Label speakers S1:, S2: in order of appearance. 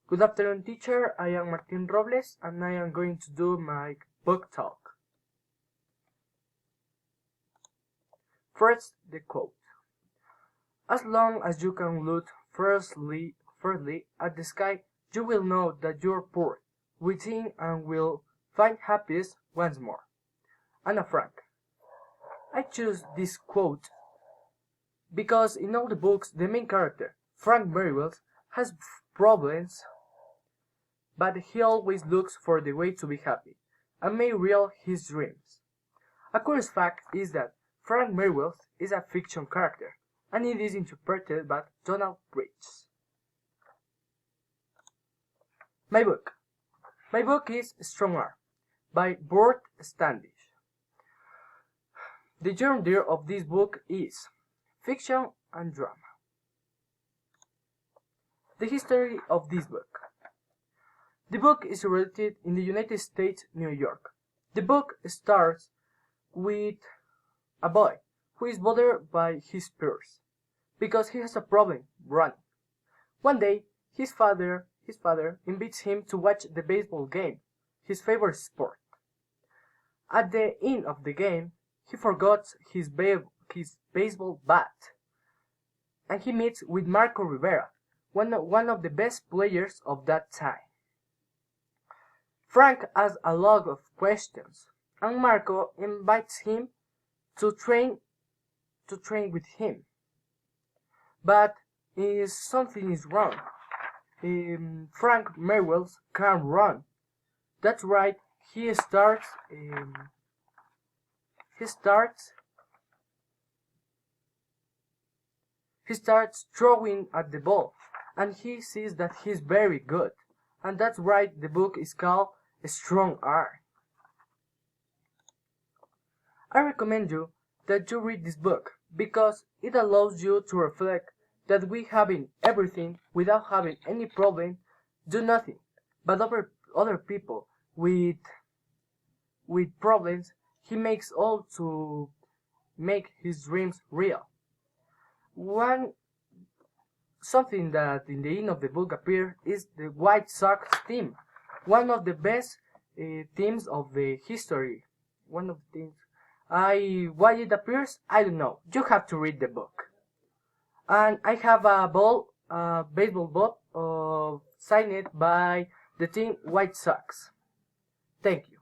S1: Good afternoon, teacher. I am Martin Robles, and I am going to do my book talk. First, the quote. As long as you can look firstly at the sky, you will know that you are poor within and will find happiness once more. Anna Frank. I choose this quote because in all the books the main character, Frank Merrywell, has problems, but he always looks for the way to be happy and may real his dreams. A curious fact is that Frank Merrywell is a fiction character, and it is interpreted by Donald Bridges. My book. My book is Strong Arm by Burt Standish. The genre of this book is fiction and drama. The history of this book. The book is related in the United States, New York. The book starts with a boy who is bothered by his peers because he has a problem running. One day, his father invites him to watch the baseball game, his favorite sport. At the end of the game, he forgets his baseball bat, and he meets with Marco Rivera, one of the best players of that time. Frank asks a lot of questions, and Marco invites him to train with him. But something is wrong. Frank Merrywell can't run. That's right. He starts throwing at the ball, and he sees that he's very good. And that's right. The book is called Strong Arm. I recommend you that you read this book because it allows you to reflect that we having everything without having any problem do nothing, but other people with problems he makes all to make his dreams real. Something that in the end of the book appears is the White Sox team, one of the best teams of the history. One of the things. Why it appears, I don't know. You have to read the book. And I have a baseball ball signed by the team White Sox. Thank you.